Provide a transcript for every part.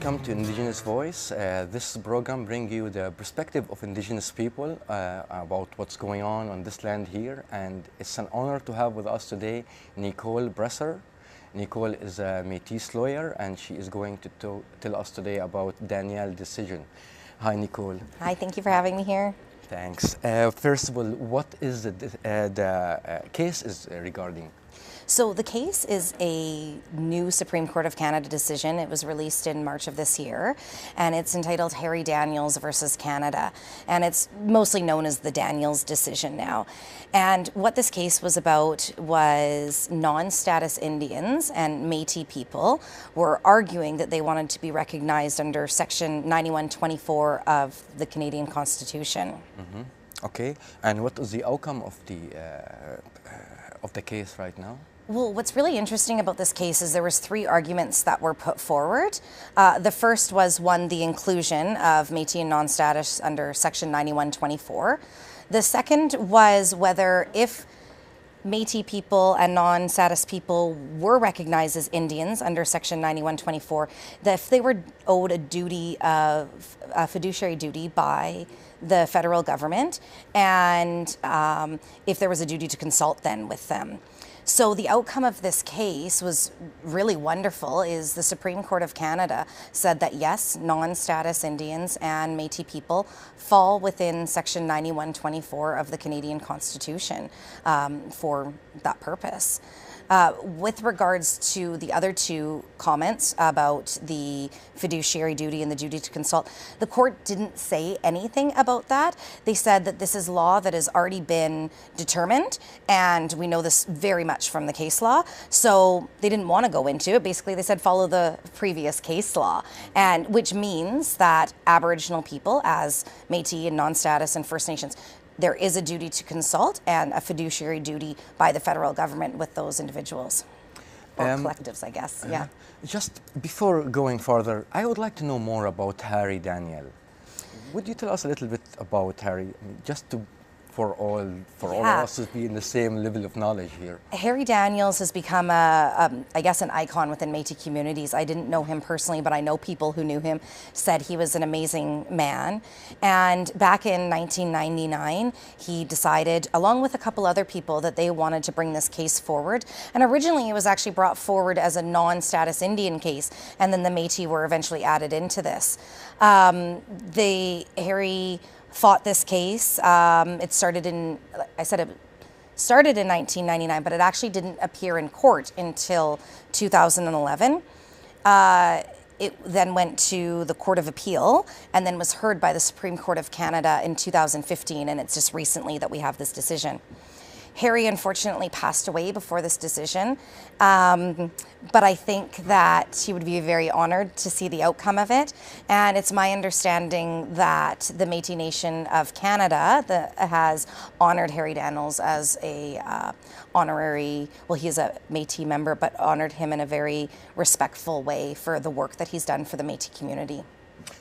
welcome to Indigenous Voice. This program brings you the perspective of Indigenous people about what's going on this land here, and it's an honor to have with us today Nicole Bresser. Nicole is a Metis lawyer, and she is going to tell us today about Daniel decision. Hi, Nicole. Hi, thank you for having me here. Thanks. First of all, what is the case is regarding? So the case is a new Supreme Court of Canada decision. It was released in March of this year, and it's entitled Harry Daniels versus Canada, and it's mostly known as the Daniels decision now. And what this case was about was non-status Indians and Métis people were arguing that they wanted to be recognized under Section 9124 of the Canadian Constitution. Mm-hmm. Okay, and what is the outcome of the case right now? Well, what's really interesting about this case is there was three arguments that were put forward. The first was, one, the inclusion of Métis and non-status under Section 9124. The second was whether if Métis people and non-status people were recognized as Indians under Section 9124, that if they were owed a fiduciary duty by the federal government, and if there was a duty to consult then with them. So the outcome of this case was really wonderful. Is the Supreme Court of Canada said that yes, non-status Indians and Métis people fall within Section 9124 of the Canadian Constitution for that purpose. With regards to the other two comments about the fiduciary duty and the duty to consult, the court didn't say anything about that. They said that this is law that has already been determined, and we know this very much from the case law, so they didn't want to go into it. Basically, they said follow the previous case law, and which means that Aboriginal people, as Métis and non-status and First Nations, there is a duty to consult and a fiduciary duty by the federal government with those individuals, or collectives, I guess, yeah. Just before going further, I would like to know more about Harry Daniel. Would you tell us a little bit about Harry, just for all of us to be in the same level of knowledge here? Harry Daniels has become I guess, an icon within Métis communities. I didn't know him personally, but I know people who knew him said he was an amazing man. And back in 1999, he decided, along with a couple other people, that they wanted to bring this case forward. And originally it was actually brought forward as a non-status Indian case, and then the Métis were eventually added into this. Harry fought this case. It started in 1999, but it actually didn't appear in court until 2011. It then went to the Court of Appeal and then was heard by the Supreme Court of Canada in 2015, and it's just recently that we have this decision. Harry unfortunately passed away before this decision, but I think that he would be very honored to see the outcome of it. And it's my understanding that the Métis Nation of Canada has honored Harry Daniels as a honorary, well, he is a Métis member, but honored him in a very respectful way for the work that he's done for the Métis community.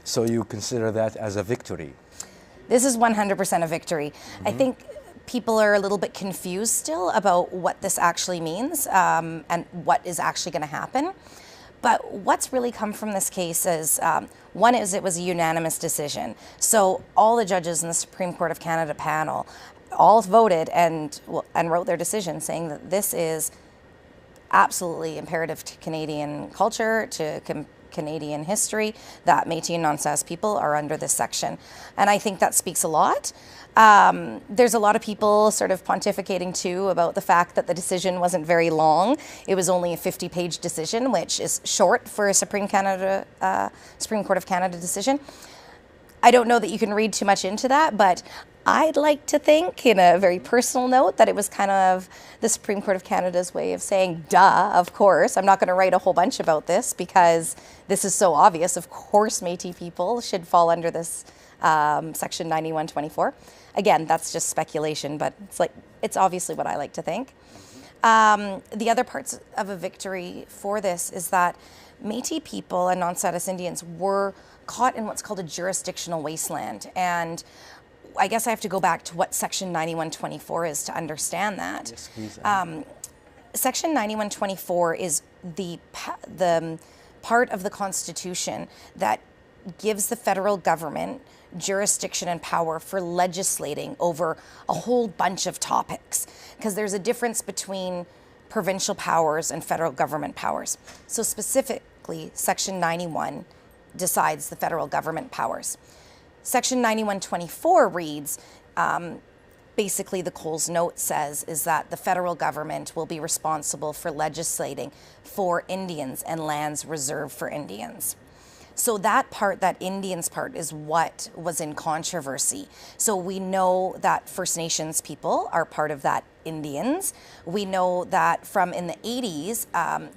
So you consider that as a victory? This is 100% a victory. Mm-hmm. I think people are a little bit confused still about what this actually means and what is actually going to happen. But what's really come from this case is, one is it was a unanimous decision. So all the judges in the Supreme Court of Canada panel all voted and wrote their decision saying that this is absolutely imperative to Canadian culture, to Canadian history, that Métis and non-status people are under this section. And I think that speaks a lot. There's a lot of people sort of pontificating too about the fact that the decision wasn't very long. It was only a 50-page decision, which is short for a Supreme Court of Canada decision. I don't know that you can read too much into that, but I'd like to think, in a very personal note, that it was kind of the Supreme Court of Canada's way of saying, duh, of course. I'm not going to write a whole bunch about this because this is so obvious. Of course, Métis people should fall under this Section 9124. Again, that's just speculation, but it's obviously what I like to think. The other parts of a victory for this is that Métis people and non-status Indians were caught in what's called a jurisdictional wasteland. And I guess I have to go back to what Section 9124 is to understand that. Yes, please. Section 9124 is the part of the Constitution that gives the federal government jurisdiction and power for legislating over a whole bunch of topics, because there's a difference between provincial powers and federal government powers. So specifically, Section 91 decides the federal government powers. Section 9124 reads, basically the Coles note says, is that the federal government will be responsible for legislating for Indians and lands reserved for Indians. So that part, that Indians part, is what was in controversy. So we know that First Nations people are part of that Indians. We know that from in the 80s,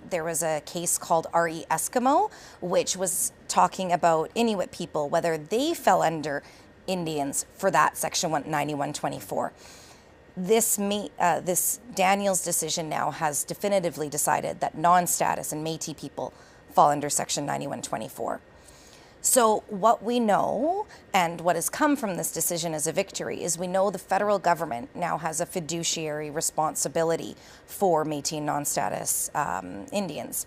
there was a case called R.E. Eskimo, which was talking about Inuit people, whether they fell under Indians for that Section 9124. This Daniels decision now has definitively decided that non-status and Métis people fall under Section 9124. So what we know, and what has come from this decision as a victory, is we know the federal government now has a fiduciary responsibility for Métis and non-status Indians.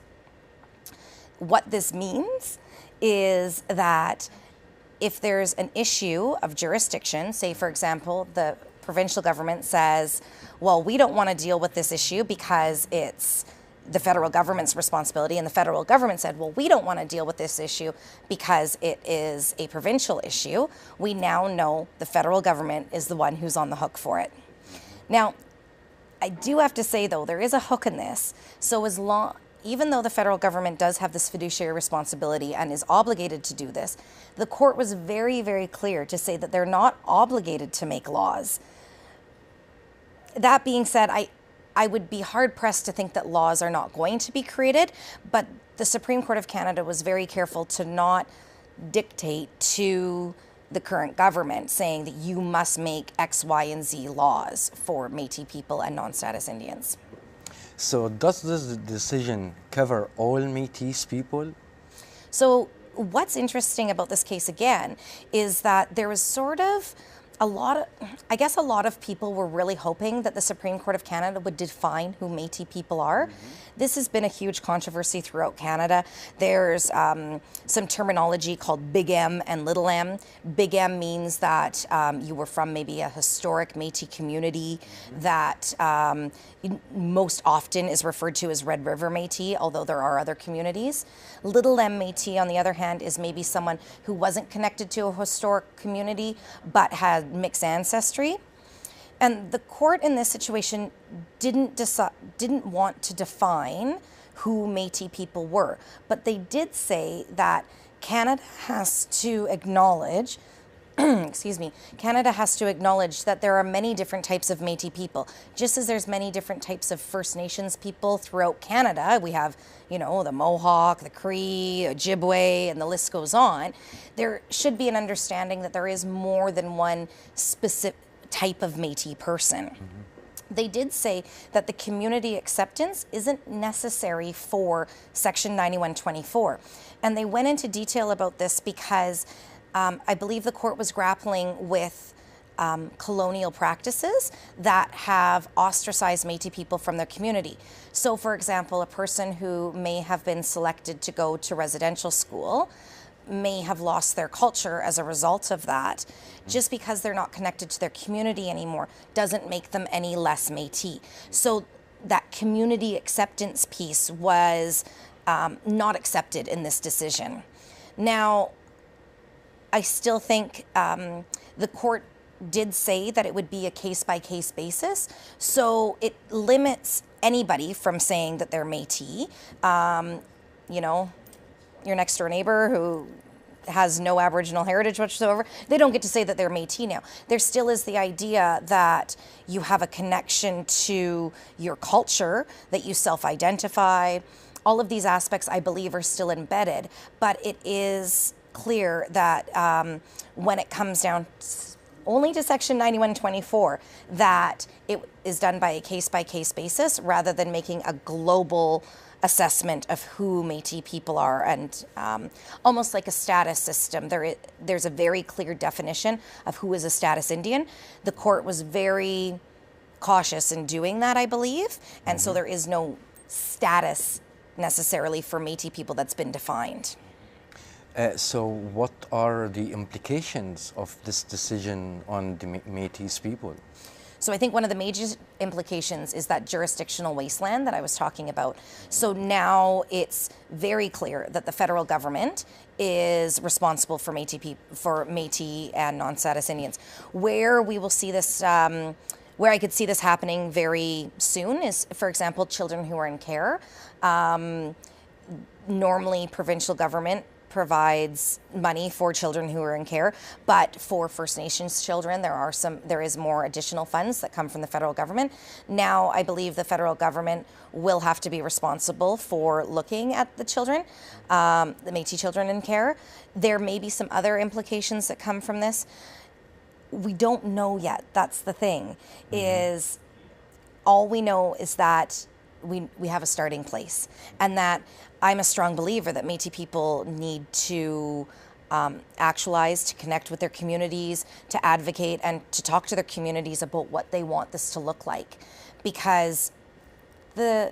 What this means is that if there's an issue of jurisdiction, say for example, the provincial government says, well, we don't want to deal with this issue because it's the federal government's responsibility, and the federal government said, well, we don't want to deal with this issue because it is a provincial issue, we now know the federal government is the one who's on the hook for it. Now, I do have to say, though, there is a hook in this. So even though the federal government does have this fiduciary responsibility and is obligated to do this, the court was very, very clear to say that they're not obligated to make laws. That being said, I would be hard-pressed to think that laws are not going to be created, but the Supreme Court of Canada was very careful to not dictate to the current government saying that you must make X, Y, and Z laws for Métis people and non-status Indians. So does this decision cover all Métis people? So what's interesting about this case again is that there was sort of a lot of people were really hoping that the Supreme Court of Canada would define who Métis people are. This has been a huge controversy throughout Canada. There's some terminology called Big M and Little M. Big M means that you were from maybe a historic Métis community that most often is referred to as Red River Métis, although there are other communities. Little M Métis, on the other hand, is maybe someone who wasn't connected to a historic community but had mixed ancestry. And the court in this situation didn't want to define who Métis people were, but they did say that Canada has to acknowledge Canada has to acknowledge that there are many different types of Métis people. Just as there's many different types of First Nations people throughout Canada, we have, the Mohawk, the Cree, Ojibwe, and the list goes on. There should be an understanding that there is more than one specific type of Métis person. They did say that the community acceptance isn't necessary for Section 9124. And they went into detail about this because I believe the court was grappling with colonial practices that have ostracized Métis people from their community. So, for example, a person who may have been selected to go to residential school may have lost their culture as a result of that. Just because they're not connected to their community anymore doesn't make them any less Métis. So that community acceptance piece was not accepted in this decision. Now, I still think the court did say that it would be a case-by-case basis, so it limits anybody from saying that they're Métis. Your next-door neighbor who has no Aboriginal heritage whatsoever, they don't get to say that they're Métis now. There still is the idea that you have a connection to your culture, that you self-identify. All of these aspects, I believe, are still embedded, but it is clear that when it comes down only to Section 9124, that it is done by a case-by-case basis rather than making a global assessment of who Métis people are, and almost like a status system. There's a very clear definition of who is a status Indian. The court was very cautious in doing that, I believe, and so there is no status necessarily for Métis people that's been defined. So what are the implications of this decision on the Métis people? So I think one of the major implications is that jurisdictional wasteland that I was talking about. So now it's very clear that the federal government is responsible for Métis and non-status Indians. Where we will see this, where I could see this happening very soon is, for example, children who are in care. Normally, provincial government provides money for children who are in care, but for First Nations children, there is more additional funds that come from the federal government. Now, I believe the federal government will have to be responsible for looking at the children, the Métis children in care. There may be some other implications that come from this. We don't know yet. That's the thing. Is all we know is that we have a starting place, and that I'm a strong believer that Métis people need to actualize, to connect with their communities, to advocate, and to talk to their communities about what they want this to look like. Because I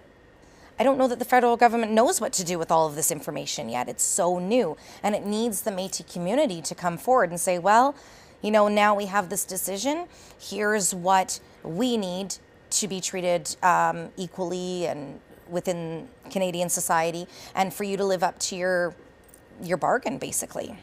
don't know that the federal government knows what to do with all of this information yet. It's so new, and it needs the Métis community to come forward and say, well, you know, now we have this decision. Here's what we need to be treated equally and within Canadian society, and for you to live up to your bargain, basically.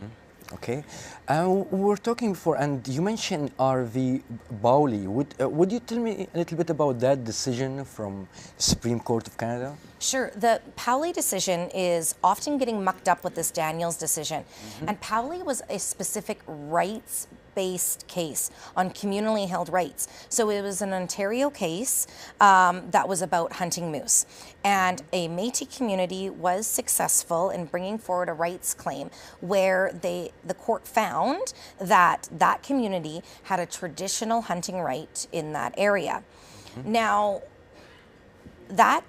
Okay. We were talking before, and you mentioned RV Bowley. Would you tell me a little bit about that decision from the Supreme Court of Canada? Sure. The Powley decision is often getting mucked up with this Daniels decision. And Powley was a specific rights-based case on communally held rights. So it was an Ontario case that was about hunting moose. And a Métis community was successful in bringing forward a rights claim where the court found that that community had a traditional hunting right in that area. Now, that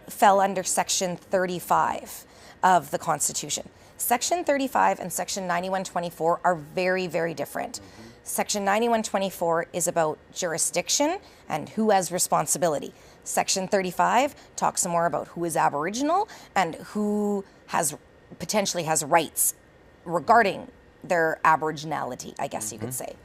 fell under Section 35 of the Constitution. Section 35 and Section 9124 are very, very different. Section 9124 is about jurisdiction and who has responsibility. Section 35 talks more about who is Aboriginal and who potentially has rights regarding their Aboriginality, I guess you could say.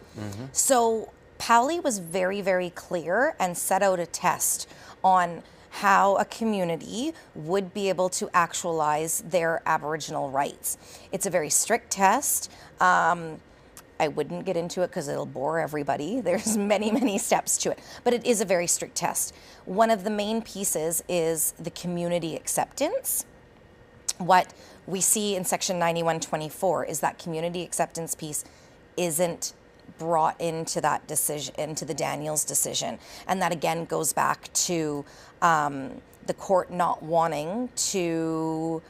So Powley was very, very clear and set out a test on how a community would be able to actualize their Aboriginal rights. It's a very strict test. I wouldn't get into it because it'll bore everybody. There's many, many steps to it, but it is a very strict test. One of the main pieces is the community acceptance. What we see in Section 9124 is that community acceptance piece isn't brought into that decision, into the Daniels decision. And that again goes back to the court not wanting to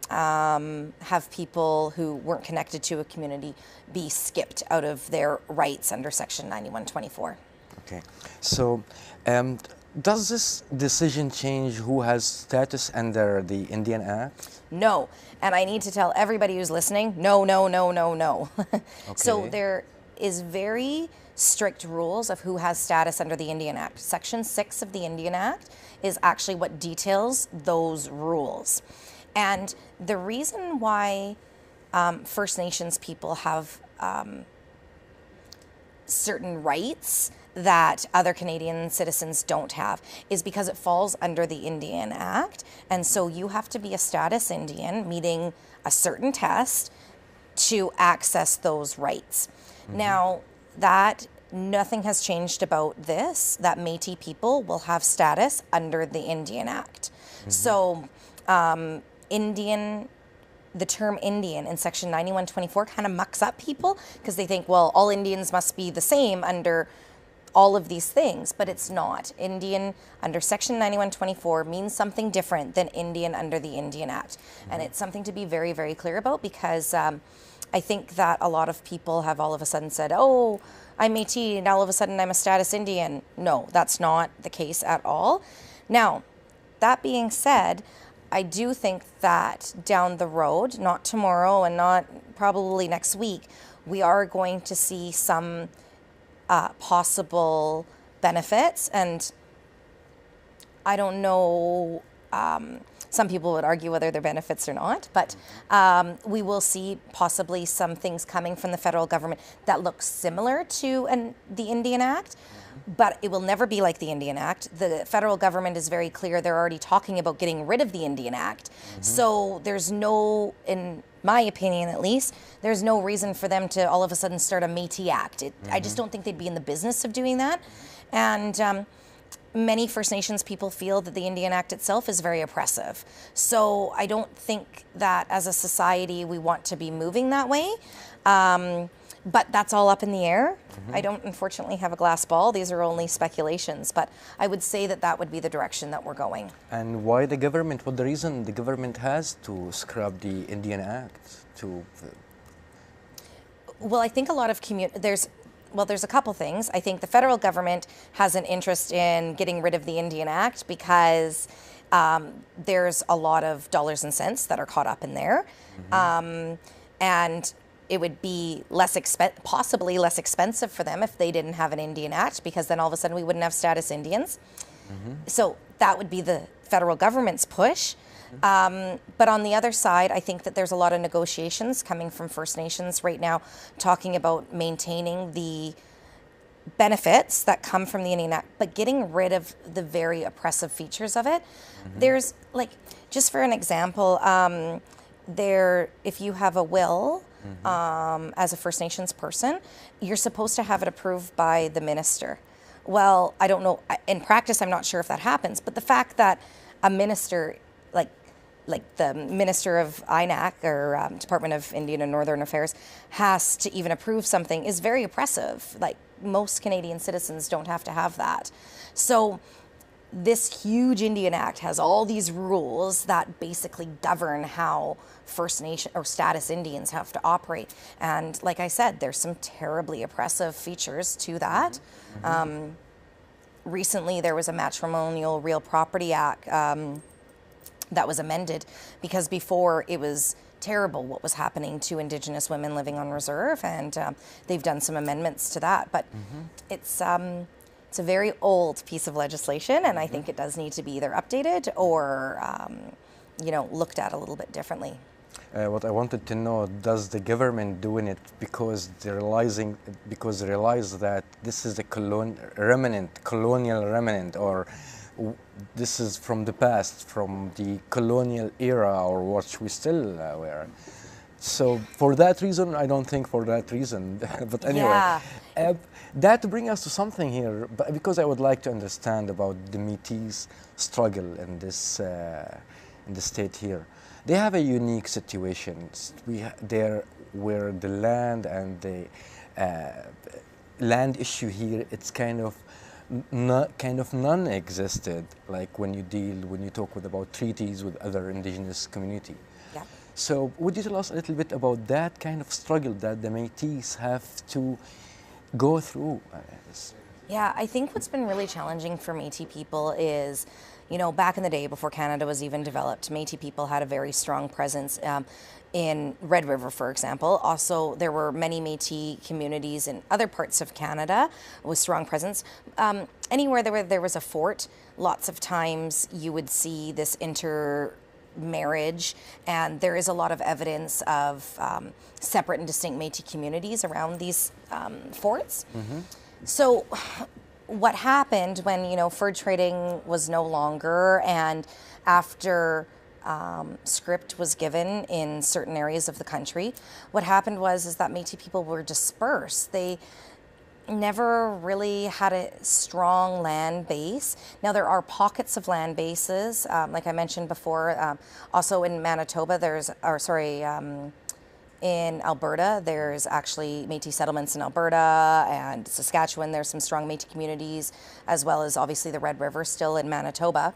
have people who weren't connected to a community be skipped out of their rights under Section 9124. Okay. So does this decision change who has status under the Indian Act? No. And I need to tell everybody who's listening, no, no, no, no, no. Okay. So there is very strict rules of who has status under the Indian Act. Section 6 of the Indian Act is actually what details those rules. And the reason why First Nations people have certain rights that other Canadian citizens don't have is because it falls under the Indian Act. And so you have to be a status Indian, meeting a certain test to access those rights. Now, nothing has changed about this, that Métis people will have status under the Indian Act. So the term Indian in Section 9124 kind of mucks up people because they think, well, all Indians must be the same under all of these things, but it's not. Indian under Section 9124 means something different than Indian under the Indian Act. And it's something to be very, very clear about because I think that a lot of people have all of a sudden said, oh, I'm Métis and all of a sudden I'm a status Indian. No, that's not the case at all. Now, that being said, I do think that down the road, not tomorrow and not probably next week, we are going to see some possible benefits. And I don't know, Some people would argue whether they're benefits or not, but we will see possibly some things coming from the federal government that look similar to the Indian Act, but it will never be like the Indian Act. The federal government is very clear. They're already talking about getting rid of the Indian Act. So there's no, in my opinion at least, there's no reason for them to all of a sudden start a Métis Act. I just don't think they'd be in the business of doing that. And many First Nations people feel that the Indian Act itself is very oppressive. So I don't think that as a society we want to be moving that way. But that's all up in the air. I don't unfortunately have a glass ball. These are only speculations, but I would say that that would be the direction that we're going. And why the government, what the reason the government has to scrap the Indian Act? Well, I think a lot of there's a couple things. I think the federal government has an interest in getting rid of the Indian Act because there's a lot of dollars and cents that are caught up in there. And it would be possibly less expensive for them if they didn't have an Indian Act, because then all of a sudden we wouldn't have status Indians. So that would be the federal government's push. But on the other side, I think that there's a lot of negotiations coming from First Nations right now talking about maintaining the benefits that come from the Indian Act, but getting rid of the very oppressive features of it. There's, like, just for an example, if you have a will, as a First Nations person, you're supposed to have it approved by the minister. Well, I don't know, in practice I'm not sure if that happens, but the fact that a minister, like the Minister of INAC, or Department of Indian and Northern Affairs, has to even approve something is very oppressive. Like, most Canadian citizens don't have to have that. So this huge Indian Act has all these rules that basically govern how First Nation or status Indians have to operate. And like I said, there's some terribly oppressive features to that. Recently, there was a Matrimonial Real Property Act that was amended, because before it was terrible what was happening to Indigenous women living on reserve, and they've done some amendments to that. But it's a very old piece of legislation, and I think it does need to be either updated or looked at a little bit differently. What I wanted to know, does the government doing it because they realize that this is a colonial remnant, or this is from the past, from the colonial era, or what we still wear? So for that reason, I don't think for that reason. But anyway, that brings us to something here, because I would like to understand about the Métis struggle in this in the state here. They have a unique situation. There, where the land and the land issue here, it's kind of non-existed. Like when you talk about treaties with other Indigenous community. Yeah. So would you tell us a little bit about that kind of struggle that the Métis have to go through? Yeah, I think what's been really challenging for Métis people is, back in the day before Canada was even developed, Métis people had a very strong presence in Red River, for example. Also, there were many Métis communities in other parts of Canada with strong presence. Anywhere there was a fort, lots of times you would see this intermarriage, and there is a lot of evidence of separate and distinct Métis communities around these forts. So what happened when, fur trading was no longer, and after script was given in certain areas of the country, what happened is that Métis people were dispersed. They never really had a strong land base. Now there are pockets of land bases, like I mentioned before. Also in Manitoba, in Alberta, there's actually Métis settlements in Alberta, and Saskatchewan, there's some strong Métis communities, as well as obviously the Red River still in Manitoba.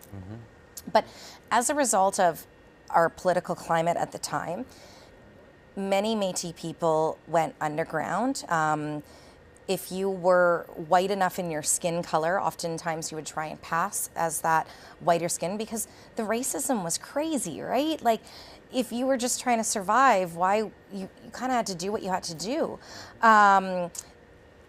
But as a result of our political climate at the time, many Métis people went underground. If you were white enough in your skin color, oftentimes you would try and pass as that whiter skin, because the racism was crazy, right? Like, if you were just trying to survive, you kind of had to do what you had to do.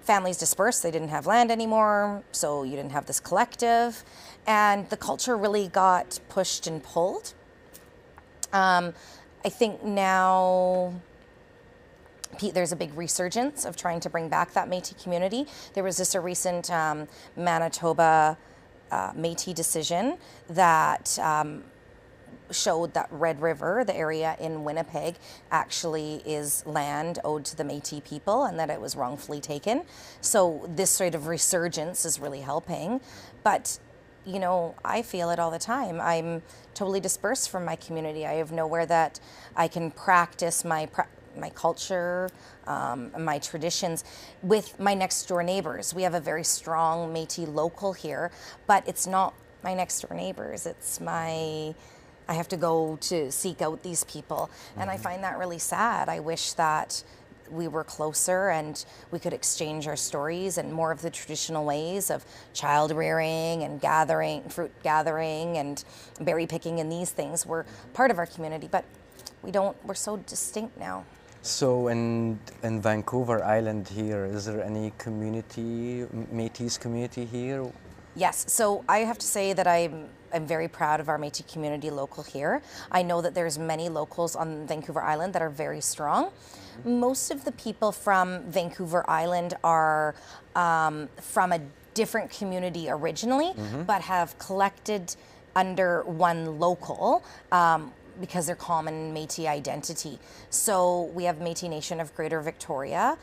Families dispersed, they didn't have land anymore, so you didn't have this collective, and the culture really got pushed and pulled. I think now there's a big resurgence of trying to bring back that Métis community. There was just a recent Manitoba Métis decision that showed that Red River, the area in Winnipeg, actually is land owed to the Métis people and that it was wrongfully taken. So this sort of resurgence is really helping. But, you know, I feel it all the time. I'm totally dispersed from my community. I have nowhere that I can practice my culture, my traditions with my next door neighbors. We have a very strong Métis local here, but it's not my next door neighbors. I have to go to seek out these people, and I find that really sad. I wish that we were closer and we could exchange our stories and more of the traditional ways of child rearing and fruit gathering and berry picking, and these things were part of our community, but we're so distinct now. So in Vancouver Island here, is there any community, Métis community here? Yes, so I have to say that I'm very proud of our Métis community local here. I know that there's many locals on Vancouver Island that are very strong. Most of the people from Vancouver Island are from a different community originally, but have collected under one local because they're common Métis identity. So we have Métis Nation of Greater Victoria,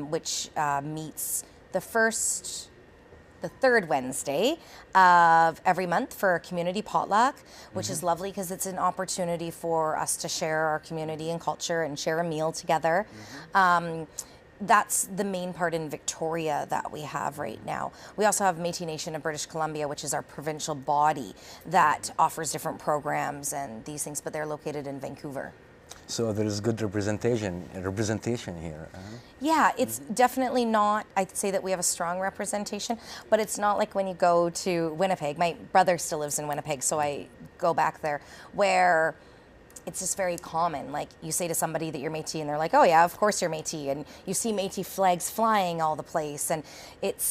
which meets the third Wednesday of every month for a community potluck, which is lovely because it's an opportunity for us to share our community and culture and share a meal together. That's the main part in Victoria that we have right now. We also have Métis Nation of British Columbia, which is our provincial body that offers different programs and these things, but they're located in Vancouver. So there is good representation here. Yeah, it's definitely not, I'd say that we have a strong representation, but it's not like when you go to Winnipeg. My brother still lives in Winnipeg, so I go back there, where it's just very common. Like, you say to somebody that you're Métis and they're like, oh yeah, of course you're Métis. And you see Métis flags flying all the place, and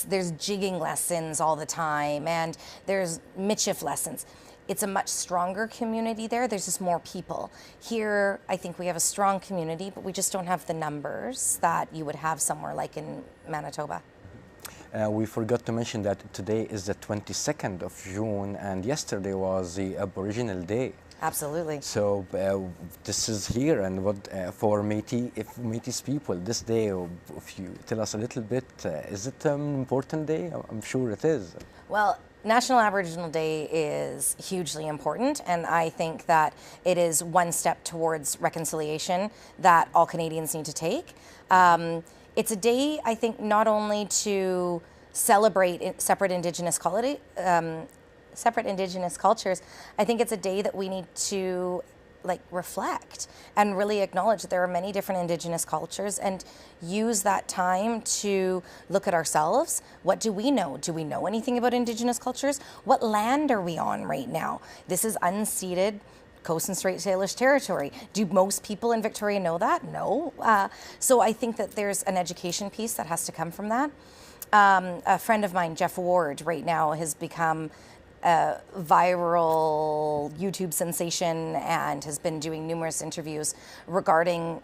there's jigging lessons all the time, and there's Michif lessons. It's a much stronger community there. There's just more people. Here, I think we have a strong community, but we just don't have the numbers that you would have somewhere like in Manitoba. We forgot to mention that today is the 22nd of June, and yesterday was the Aboriginal Day. Absolutely. So this is here, and what for Métis people, this day, if you tell us a little bit, is it an important day? I'm sure it is. Well, National Aboriginal Day is hugely important, and I think that it is one step towards reconciliation that all Canadians need to take. It's a day, I think, not only to celebrate separate Indigenous cultures. I think it's a day that we need to reflect and really acknowledge that there are many different Indigenous cultures, and use that time to look at ourselves. What do we know? Do we know anything about Indigenous cultures? What land are we on right now? This is unceded Coast and Strait Salish territory. Do most people in Victoria know that? No. So I think that there's an education piece that has to come from that. A friend of mine, Jeff Ward, right now has become a viral YouTube sensation and has been doing numerous interviews regarding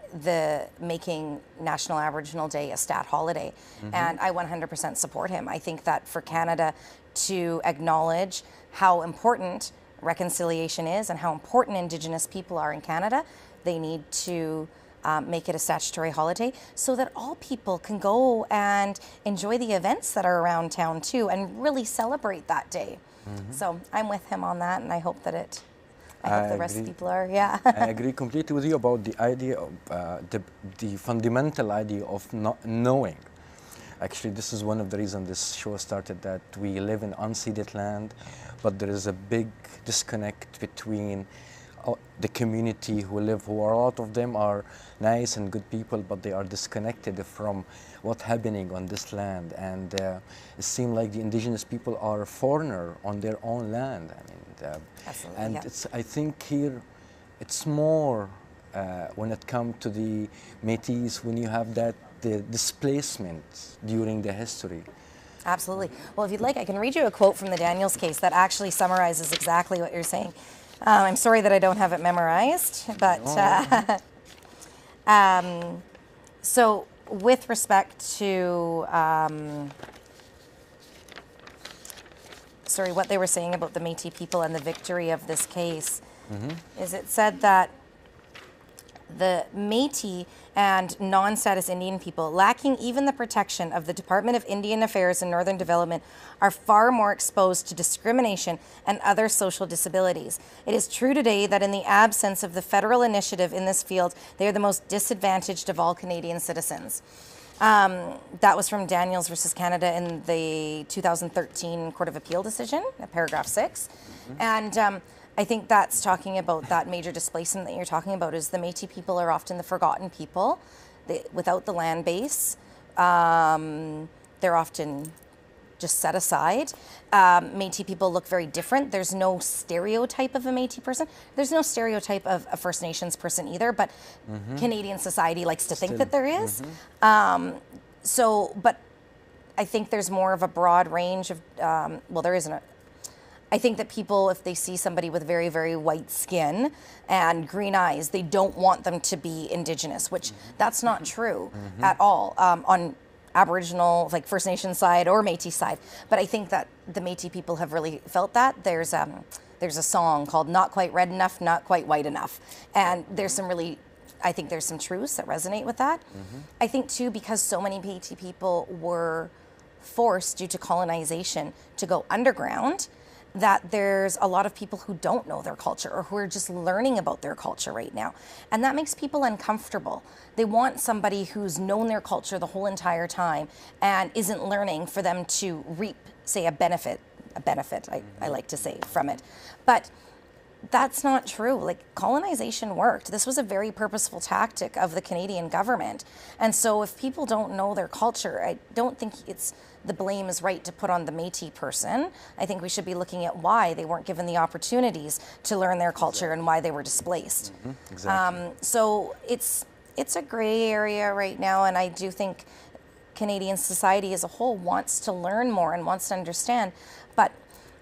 making National Aboriginal Day a stat holiday. And I 100% support him. I think that for Canada to acknowledge how important reconciliation is and how important Indigenous people are in Canada, they need to make it a statutory holiday so that all people can go and enjoy the events that are around town too, and really celebrate that day. So I'm with him on that, and I hope that I hope the rest of people are, yeah. I agree completely with you about the idea of the fundamental idea of not knowing. Actually, this is one of the reasons this show started, that we live in unceded land, but there is a big disconnect between the community who a lot of them are nice and good people, but they are disconnected from what's happening on this land. And it seems like the Indigenous people are foreigner on their own land. I mean, Absolutely, and yeah. I think here it's more when it comes to the Métis, when you have the displacement during the history. Absolutely. Well, if you'd like, I can read you a quote from the Daniels case that actually summarizes exactly what you're saying. I'm sorry that I don't have it memorized, but so with respect to sorry, what they were saying about the Métis people and the victory of this case is it said that the Métis and non-status Indian people, lacking even the protection of the Department of Indian Affairs and Northern Development, are far more exposed to discrimination and other social disabilities. It is true today that in the absence of the federal initiative in this field, they are the most disadvantaged of all Canadian citizens. That was from Daniels versus Canada in the 2013 Court of Appeal decision, paragraph 6. And I think that's talking about that major displacement that you're talking about is the Métis people are often the forgotten people. Without the land base, they're often just set aside. Métis people look very different. There's no stereotype of a Métis person. There's no stereotype of a First Nations person either, but Canadian society likes to think that there is. But I think there's more of a broad range of, well, there isn't a, I think that people, if they see somebody with very, very white skin and green eyes, they don't want them to be Indigenous, which that's not true at all on Aboriginal, like First Nation side or Métis side. But I think that the Métis people have really felt that. There's a song called Not Quite Red Enough, Not Quite White Enough. And there's some really, I think there's some truths that resonate with that. I think too, because so many Métis people were forced due to colonization to go underground, that there's a lot of people who don't know their culture or who are just learning about their culture right now. And that makes people uncomfortable. They want somebody who's known their culture the whole entire time and isn't learning for them to reap, say, a benefit, I like to say, from it. But that's not true. Like, colonization worked. This was a very purposeful tactic of the Canadian government. And so if people don't know their culture, I don't think the blame is right to put on the Métis person. I think we should be looking at why they weren't given the opportunities to learn their culture and why they were displaced. Exactly. So it's a gray area right now, and I do think Canadian society as a whole wants to learn more and wants to understand, but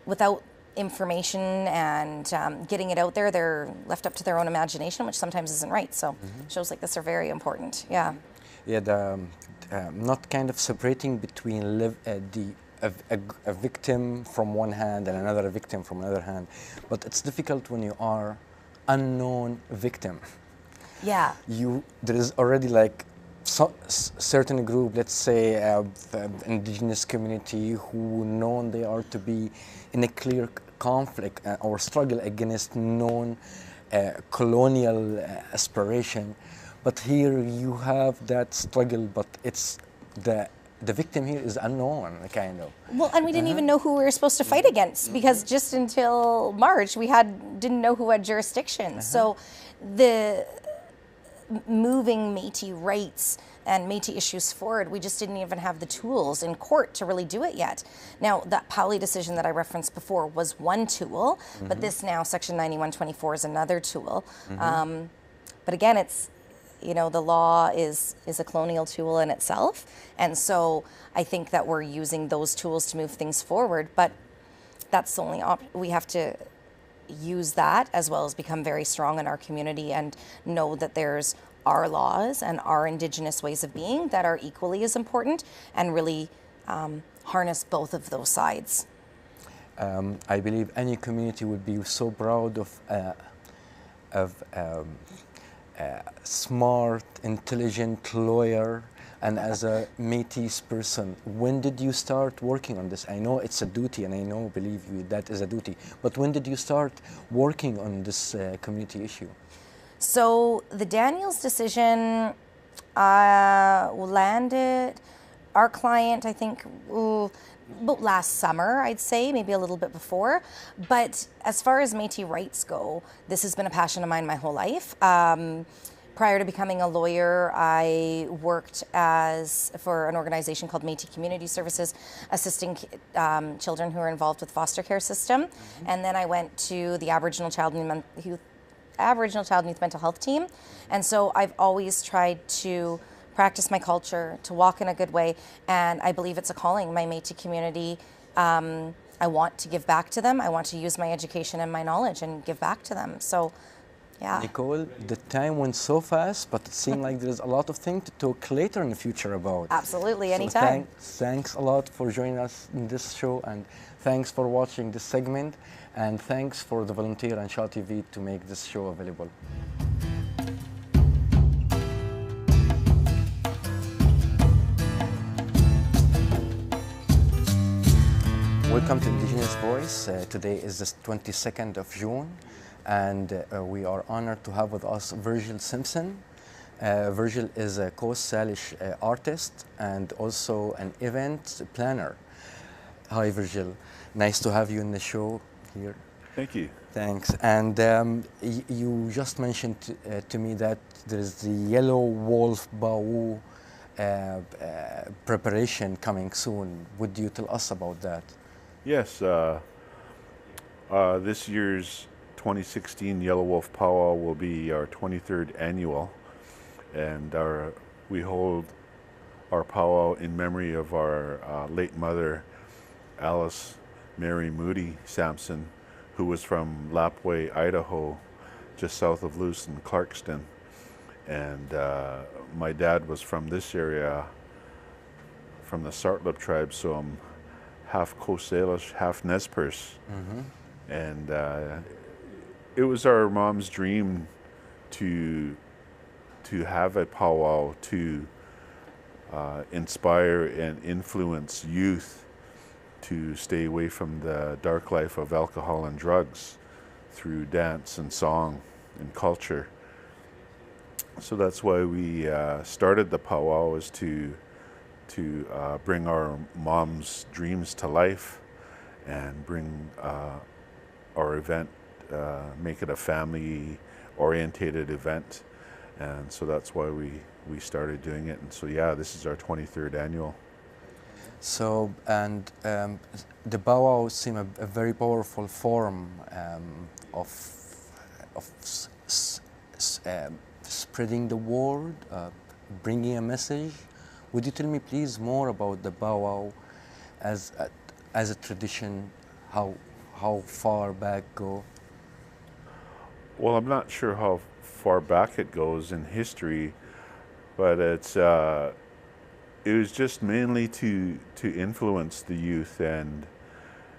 without information and getting it out there, they're left up to their own imagination, which sometimes isn't right. So shows like this are very important. Yeah. Yeah, not kind of separating between a victim from one hand and another victim from another hand, but it's difficult when you are unknown victim. Yeah. There is already like certain group, let's say the Indigenous community, who known they are to be in a clear conflict or struggle against known colonial aspiration. But here you have that struggle, but it's the victim here is unknown, kind of. Well, and we didn't even know who we were supposed to fight against, because just until March we didn't know who had jurisdiction. So the moving Métis rights and Métis issues forward, we just didn't even have the tools in court to really do it yet. Now, that Powley decision that I referenced before was one tool, but this now, Section 9124, is another tool. But again, it's, you know, the law is a colonial tool in itself. And so I think that we're using those tools to move things forward, but that's the only we have to use that as well as become very strong in our community and know that there's our laws and our Indigenous ways of being that are equally as important, and really harness both of those sides. I believe any community would be so proud of smart, intelligent lawyer, and as a Métis person. When did you start working on this? I know it's a duty, and I know, believe you, that is a duty. But when did you start working on this community issue? So the Daniels decision landed our client, I think, about last summer, I'd say, maybe a little bit before. But as far as Métis rights go, this has been a passion of mine my whole life. Prior to becoming a lawyer, I worked for an organization called Métis Community Services, assisting children who are involved with foster care system. And then I went to the Aboriginal Child and Youth Mental Health team. And so I've always tried to practice my culture, to walk in a good way. And I believe it's a calling. My Métis community, I want to give back to them. I want to use my education and my knowledge and give back to them. So, yeah. Nicole, the time went so fast, but it seemed like there's a lot of things to talk later in the future about. Absolutely, So anytime. thanks a lot for joining us in this show, and thanks for watching this segment, and thanks for the volunteer and Shaw TV to make this show available. Welcome to Indigenous Voice. Today is the 22nd of June, and we are honored to have with us Virgil Sampson. Virgil is a Coast Salish artist and also an event planner. Hi Virgil, nice to have you in the show here. Thank you. Thanks. And you just mentioned to me that there is the Yellow Wolf Pow Wow preparation coming soon. Would you tell us about that? Yes, this year's 2016 Yellow Wolf Pow Wow will be our 23rd annual, and we hold our powwow in memory of our late mother, Alice Mary Moody Sampson, who was from Lapwai, Idaho, just south of Lewiston, Clarkston. And my dad was from this area, from the Tsartlip tribe, so I'm half Coast Salish, half Nez Perce. And it was our mom's dream to have a powwow to inspire and influence youth to stay away from the dark life of alcohol and drugs through dance and song and culture. So that's why we started the powwow, is to bring our mom's dreams to life and bring our event, make it a family-orientated event. And so that's why we started doing it. And so, yeah, this is our 23rd annual. So, and the powwow seems a very powerful form of spreading the word, bringing a message. Would you tell me, please, more about the powwow as a tradition? How far back go? Well, I'm not sure how far back it goes in history, but it was just mainly to influence the youth and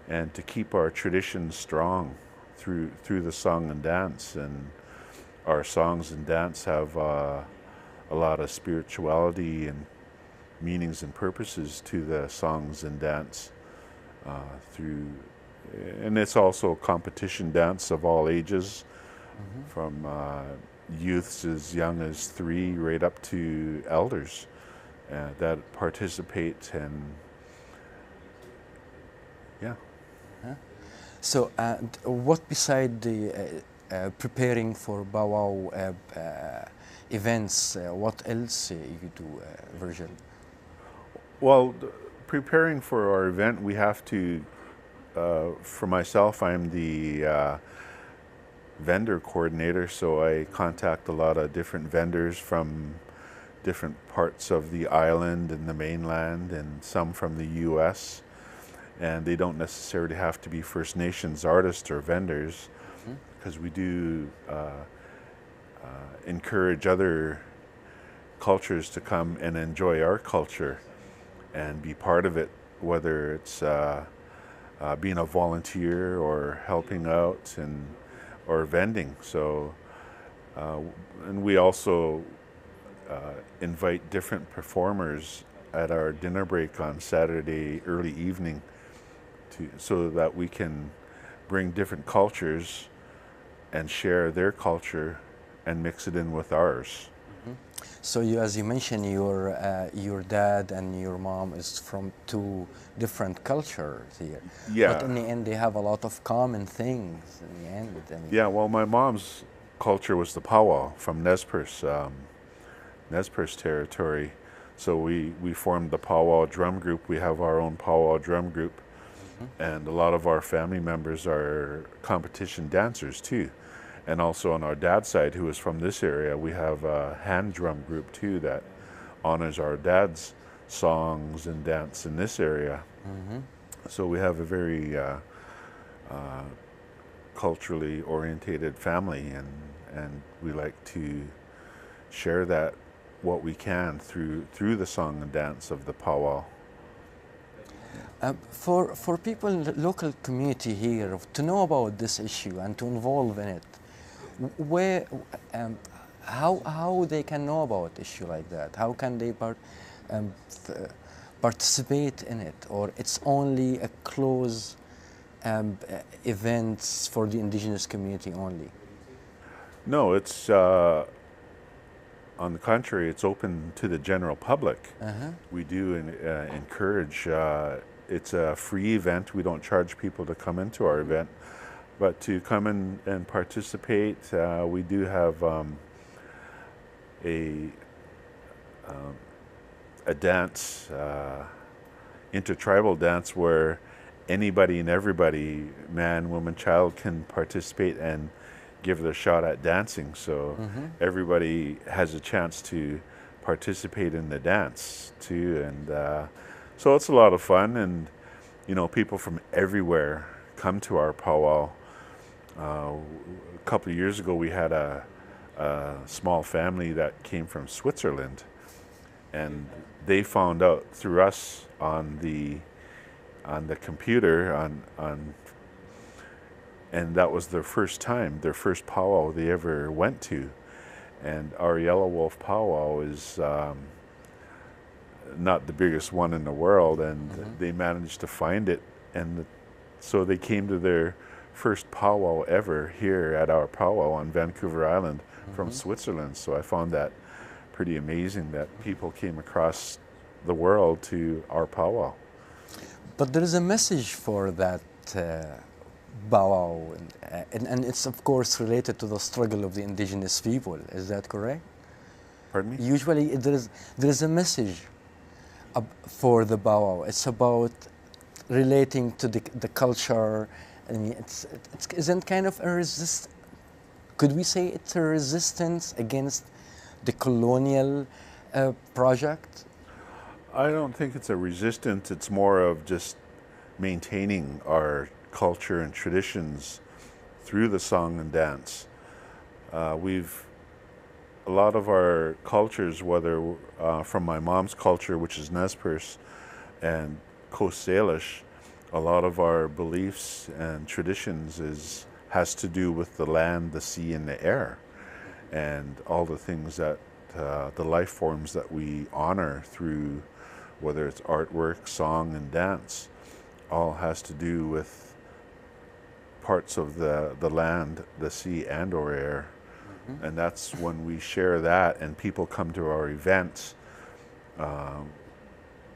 to keep our traditions strong through the song and dance. And our songs and dance have a lot of spirituality and meanings and purposes to the songs and dance and it's also competition dance of all ages, from youths as young as 3 right up to elders that participate. And yeah. So, what beside the preparing for Pow Wow events, what else you do, Virgil? Well, preparing for our event, we have to, for myself, I'm the vendor coordinator, so I contact a lot of different vendors from different parts of the island and the mainland, and some from the US. And they don't necessarily have to be First Nations artists or vendors, because we do encourage other cultures to come and enjoy our culture and be part of it, whether it's being a volunteer or helping out or vending. So, and we also invite different performers at our dinner break on Saturday early evening, so that we can bring different cultures and share their culture and mix it in with ours. So, as you mentioned, your dad and your mom is from 2 different cultures here. Yeah. But in the end, they have a lot of common things in the end. I mean, Yeah, well, my mom's culture was the powwow from Nez Perce territory. So we formed the powwow drum group. We have our own powwow drum group. And a lot of our family members are competition dancers too. And also on our dad's side, who is from this area, we have a hand drum group too that honors our dad's songs and dance in this area. So we have a very culturally orientated family, and we like to share that what we can through the song and dance of the powwow. For people in the local community here to know about this issue and to involve in it, where, how they can know about issue like that? How can they participate in it, or it's only a closed events for the indigenous community only? No, it's on the contrary, it's open to the general public. We do encourage. It's a free event. We don't charge people to come into our event, but to come in and participate. We do have a dance, intertribal dance, where anybody and everybody, man, woman, child, can participate and give it a shot at dancing. So everybody has a chance to participate in the dance too, and so it's a lot of fun. And people from everywhere come to our powwow. A couple of years ago, we had a small family that came from Switzerland, and they found out through us on the computer and that was their first time, their first powwow they ever went to. And our Yellow Wolf Pow Wow is not the biggest one in the world, and they managed to find it, and so they came to their first powwow ever here at our powwow on Vancouver Island from Switzerland. So I found that pretty amazing that people came across the world to our powwow. But there is a message for that powwow, and it's of course related to the struggle of the indigenous people. Is that correct? Pardon me? Usually there is a message for the powwow. It's about relating to the culture. I mean, it's isn't kind of a resist. Could we say it's a resistance against the colonial project? I don't think it's a resistance. It's more of just maintaining our culture and traditions through the song and dance. A lot of our cultures, whether from my mom's culture, which is Nez Perce, and Coast Salish, a lot of our beliefs and traditions has to do with the land, the sea, and the air, and all the things that the life forms that we honor through, whether it's artwork, song, and dance, all has to do with parts of the land, the sea, and or air. And that's when we share that and people come to our events,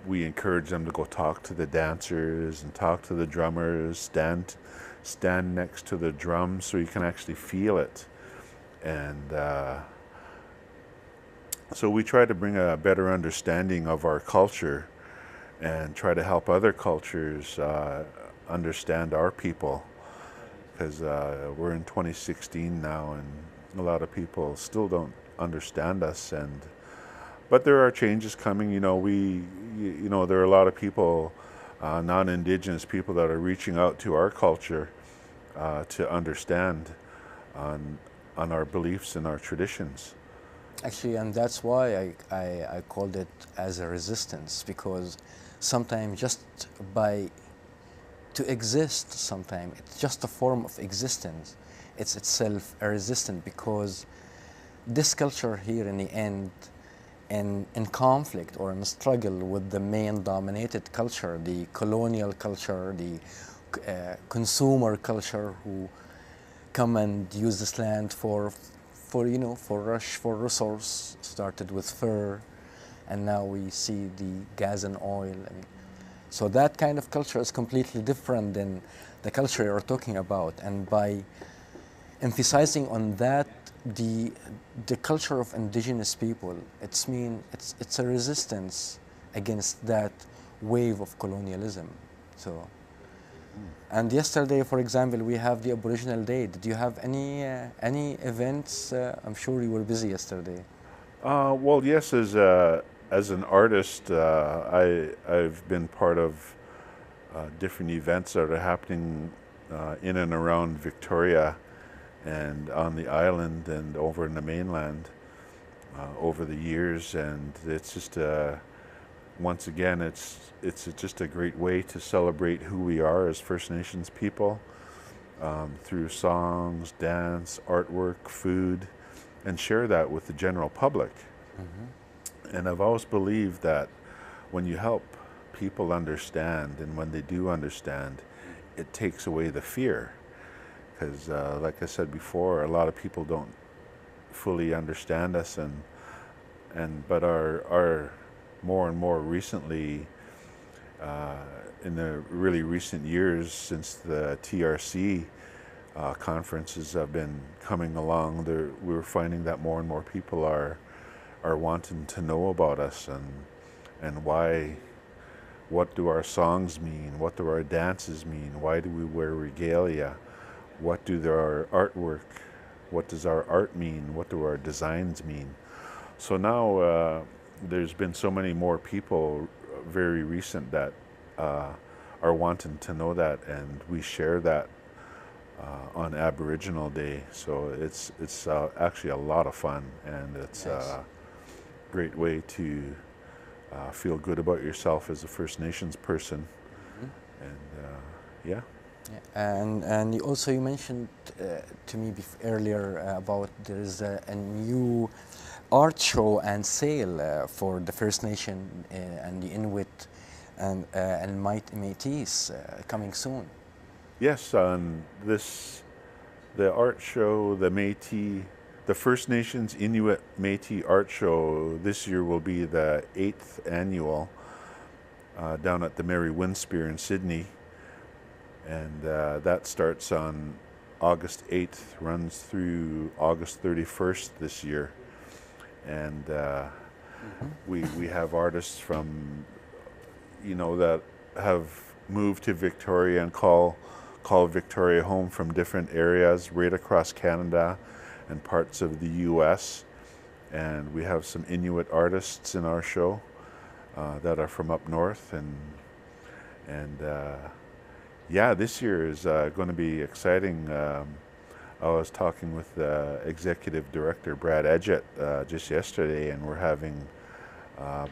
we encourage them to go talk to the dancers and talk to the drummers, stand next to the drums so you can actually feel it. And so we try to bring a better understanding of our culture and try to help other cultures understand our people, because we're in 2016 now and a lot of people still don't understand us. But there are changes coming. There are a lot of people, non-Indigenous people, that are reaching out to our culture to understand on our beliefs and our traditions. Actually, and that's why I called it as a resistance, because sometimes just to exist, sometimes it's just a form of existence. It's itself a resistance, because this culture here in the end, in conflict or in struggle with the main dominated culture, the colonial culture, the consumer culture, who come and use this land for resource. Started with fur, and now we see the gas and oil. So that kind of culture is completely different than the culture you're talking about. And by emphasizing on that, the culture of indigenous people, it's a resistance against that wave of colonialism. So, and yesterday, for example, we have the Aboriginal Day. Did you have any events? I'm sure you were busy yesterday. Well, yes, as an artist, I've been part of different events that are happening in and around Victoria and on the island and over in the mainland over the years, and it's just once again it's just a great way to celebrate who we are as First Nations people through songs, dance, artwork, food, and share that with the general public. And I've always believed that when you help people understand, and when they do understand, it takes away the fear. Because like I said before, a lot of people don't fully understand us, but are more and more recently, in the really recent years since the TRC conferences have been coming along, we're finding that more and more people are wanting to know about us and why. What do our songs mean? What do our dances mean? Why do we wear regalia? What do our artwork? What does our art mean? What do our designs mean? So now there's been so many more people very recent that are wanting to know that, and we share that on Aboriginal Day. So it's actually a lot of fun, and it's a great way to feel good about yourself as a First Nations person. And yeah. And you mentioned to me earlier about there is a new art show and sale for the First Nation and the Inuit and Metis coming soon. Yes, the art show, the First Nations Inuit Métis Art Show this year will be the 8th annual down at the Mary Winspear in Sydney. And that starts on August 8th, runs through August 31st this year. And we have artists from, that have moved to Victoria and call Victoria home from different areas right across Canada and parts of the US. And we have some Inuit artists in our show that are from up north. And yeah, this year is going to be exciting. I was talking with Executive Director Brad Edgett just yesterday, and we're having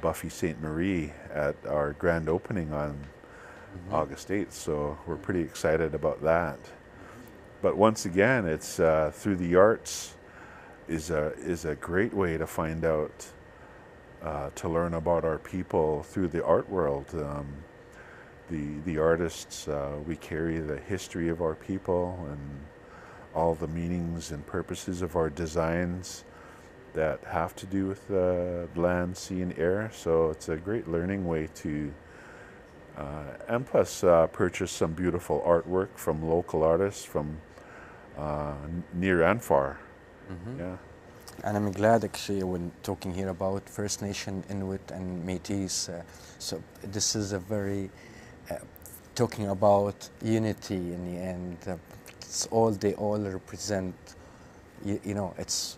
Buffy St. Marie at our grand opening on August 8th, so we're pretty excited about that. But once again, it's through the arts is a great way to find out, to learn about our people through the art world. The artists, we carry the history of our people and all the meanings and purposes of our designs that have to do with land, sea, and air. So it's a great learning way to, and plus purchase some beautiful artwork from local artists from near and far. Yeah. And I'm glad actually when talking here about First Nation, Inuit, and Métis. So this is a very talking about unity in the end. They all represent, it's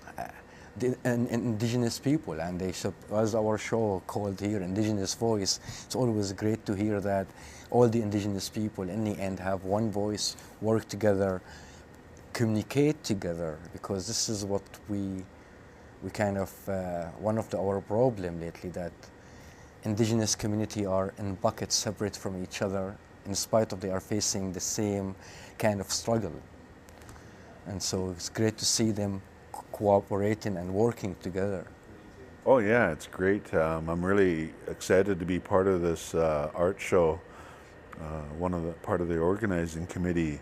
an Indigenous people, and they should, as our show called here Indigenous Voice, it's always great to hear that all the Indigenous people in the end have one voice, work together, communicate together, because this is what we kind of, one of our problem lately, that Indigenous community are in buckets separate from each other, in spite of they are facing the same kind of struggle. And so it's great to see them cooperating and working together. Oh yeah, it's great. I'm really excited to be part of this art show. Part of the organizing committee.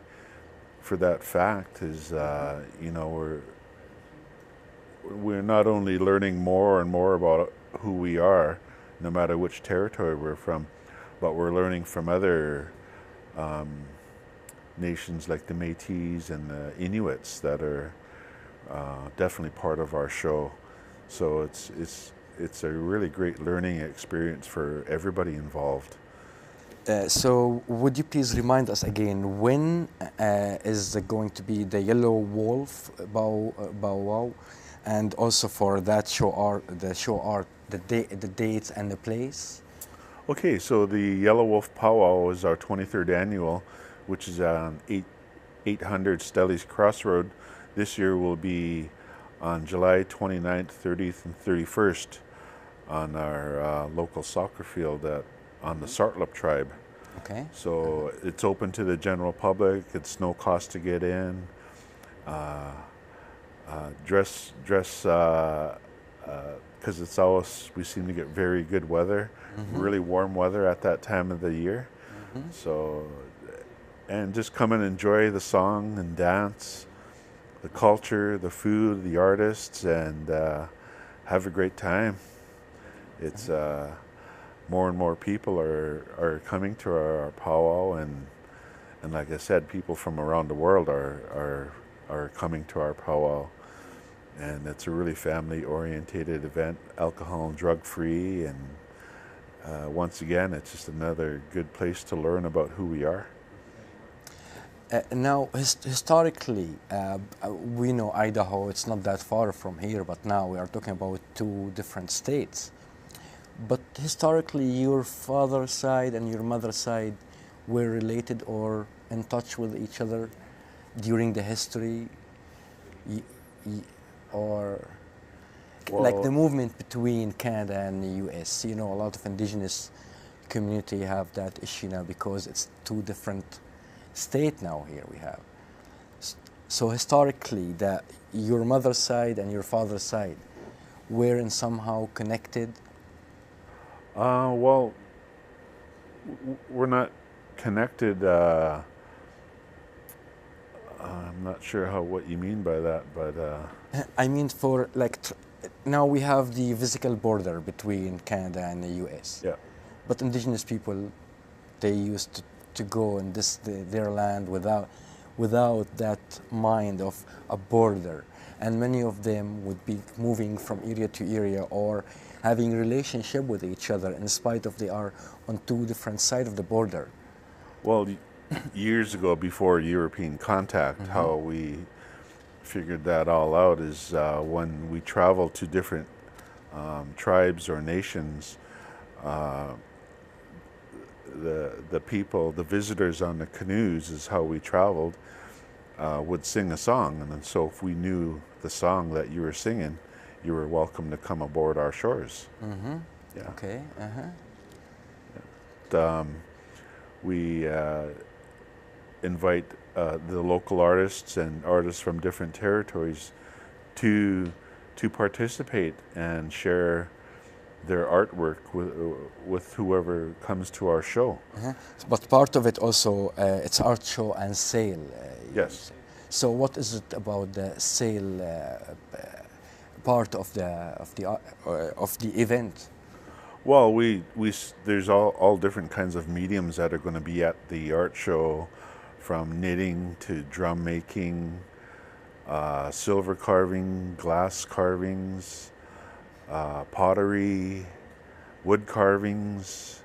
For that fact is, we're not only learning more and more about who we are, no matter which territory we're from, but we're learning from other nations like the Métis and the Inuits that are definitely part of our show. So it's a really great learning experience for everybody involved. So would you please remind us again, when is going to be the Yellow Wolf Pow Wow, and also for that show art, the show art the dates and the place? Okay, so the Yellow Wolf Pow Wow is our 23rd annual, which is on 800 Stellies Crossroad. This year will be on July 29th, 30th, and 31st on our local soccer field on the Tsartlip tribe. Okay. So it's open to the general public. It's no cost to get in. Dress, because it's always, we seem to get very good weather, really warm weather at that time of the year. So, and just come and enjoy the song and dance, the culture, the food, the artists, and have a great time. It's more and more people are coming to our powwow, and like I said, people from around the world are coming to our powwow. And it's a really family-orientated event, alcohol and drug-free, and once again, it's just another good place to learn about who we are. Now, historically, we know Idaho, it's not that far from here, but now we are talking about two different states. But historically, your father's side and your mother's side were related or in touch with each other during the history? Or like the movement between Canada and the US? You know, a lot of Indigenous community have that issue now because it's two different states now here we have. So historically, your mother's side and your father's side were in somehow connected? Well, we're not connected. I'm not sure what you mean by that, but I mean, for like now we have the physical border between Canada and the US. yeah. But Indigenous people, they used to go in their land without that mind of a border, and many of them would be moving from area to area or having relationship with each other in spite of they are on two different sides of the border. Well, years ago, before European contact, how we figured that all out is when we traveled to different tribes or nations, the people, the visitors on the canoes is how we traveled, would sing a song. And then, so if we knew the song that you were singing, you were welcome to come aboard our shores. Yeah. Okay. We invite the local artists and artists from different territories to participate and share their artwork with whoever comes to our show. But part of it also, it's art show and sale. Yes. So what is it about the sale part of the event? Well, there's all different kinds of mediums that are going to be at the art show, from knitting to drum making, silver carving, glass carvings, pottery, wood carvings,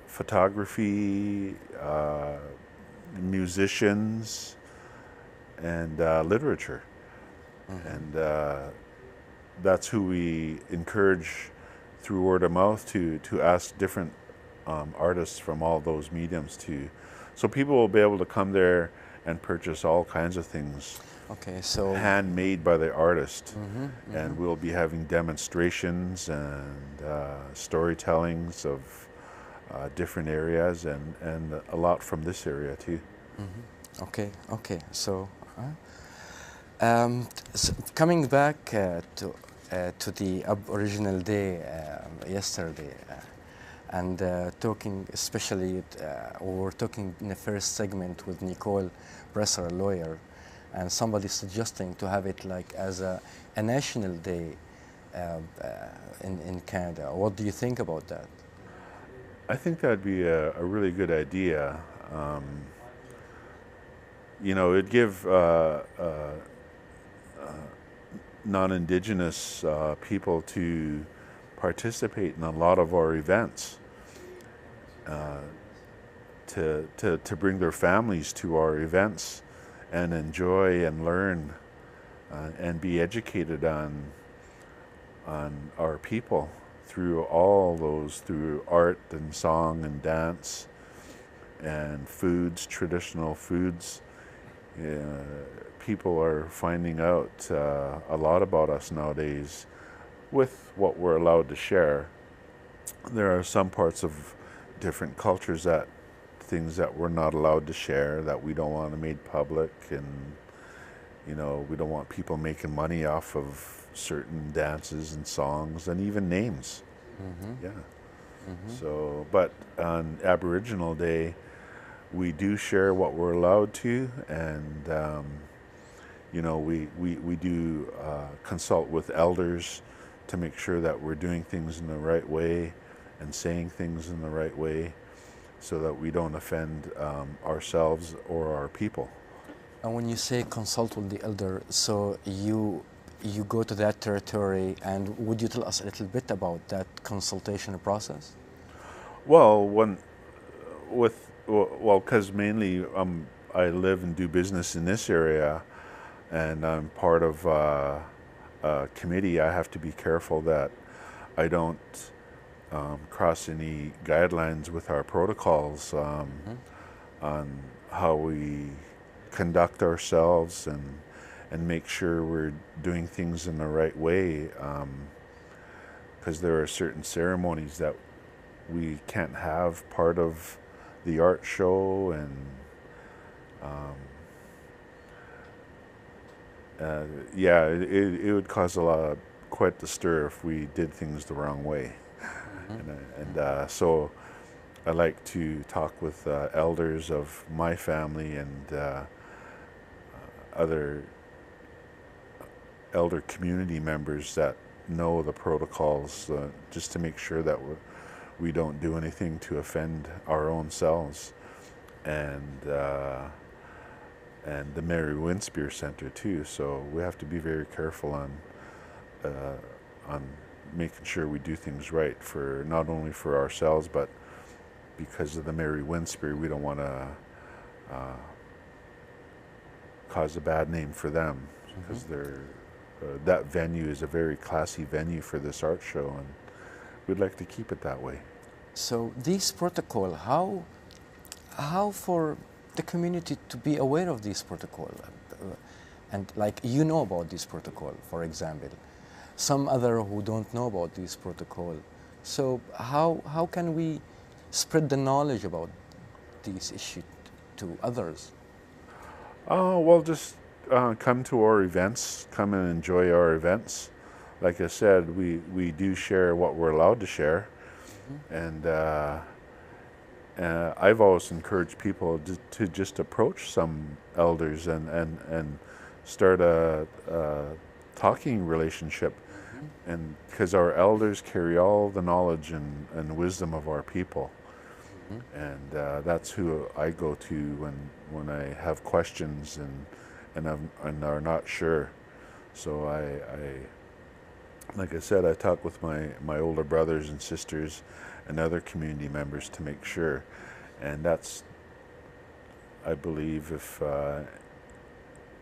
photography, musicians, and literature. And that's who we encourage through word of mouth to ask different artists from all those mediums so people will be able to come there and purchase all kinds of things. Okay, so handmade by the artist. And we'll be having demonstrations and storytellings of different areas and a lot from this area too. Okay. So, coming back to the Aboriginal Day yesterday, and talking especially, we were talking in the first segment with Nicole Bresser, a lawyer, and somebody suggesting to have it like as a national day in Canada. What do you think about that? I think that'd be a really good idea. You know, it'd give non-Indigenous people to participate in a lot of our events, to bring their families to our events and enjoy and learn and be educated on on our people through all those, through art and song and dance and foods, traditional foods. People are finding out a lot about us nowadays with what we're allowed to share. There are some parts of different cultures that things that we're not allowed to share, that we don't want to make public, and we don't want people making money off of certain dances and songs and even names. Mm-hmm. Yeah. Mm-hmm. So, but on Aboriginal Day, we do share what we're allowed to, and we do consult with elders to make sure that we're doing things in the right way and saying things in the right way, so that we don't offend ourselves or our people. And when you say consult with the elder, so you go to that territory, and would you tell us a little bit about that consultation process? Well, because mainly I live and do business in this area, and I'm part of a committee. I have to be careful that I don't cross any guidelines with our protocols on how we conduct ourselves and make sure we're doing things in the right way, because there are certain ceremonies that we can't have part of the art show, and it would cause quite the stir if we did things the wrong way. So I like to talk with elders of my family and other elder community members that know the protocols, just to make sure that we don't do anything to offend our own selves, and the Mary Winspear Center too. So we have to be very careful on making sure we do things right, for not only for ourselves, but because of the Mary Winspear, we don't want to cause a bad name for them, because that venue is a very classy venue for this art show, and we'd like to keep it that way. So these protocol, how for the community to be aware of these protocol, and like about this protocol, for example, some other who don't know about this protocol. So how can we spread the knowledge about these issues to others? Well, just come to our events, come and enjoy our events. Like I said, we do share what we're allowed to share. And I've always encouraged people to just approach some elders and start a talking relationship, and because our elders carry all the knowledge and wisdom of our people, and that's who I go to when I have questions and are not sure. So like I said, I talk with my older brothers and sisters and other community members to make sure. And that's, I believe, if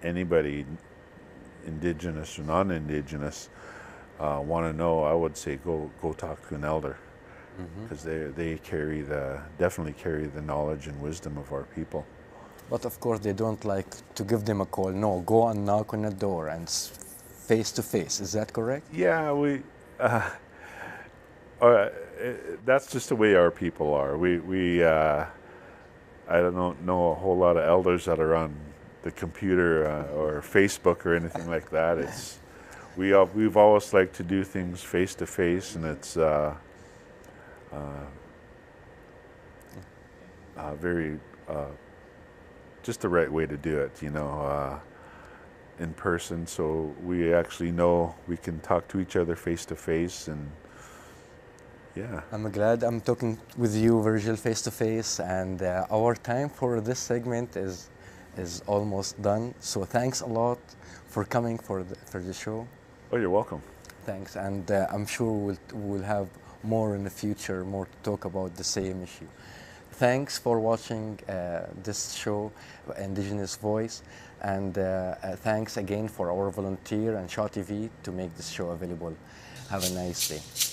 anybody, Indigenous or non-Indigenous, want to know, I would say go talk to an elder, because they definitely carry the knowledge and wisdom of our people. But of course, they don't like to give them a call. No, go and knock on the door and face to face. Is that correct? Yeah, that's just the way our people are. I don't know a whole lot of elders that are on the computer or Facebook or anything like that. We've always liked to do things face to face, and it's very just the right way to do it, in person. So we actually know we can talk to each other face to face, and yeah. I'm glad I'm talking with you, Virgil, face to face, and our time for this segment is almost done. So thanks a lot for coming for the show. Oh, you're welcome. Thanks, and I'm sure we'll have more in the future, more to talk about the same issue. Thanks for watching this show, Indigenous Voice, and thanks again for our volunteer and Shaw TV to make this show available. Have a nice day.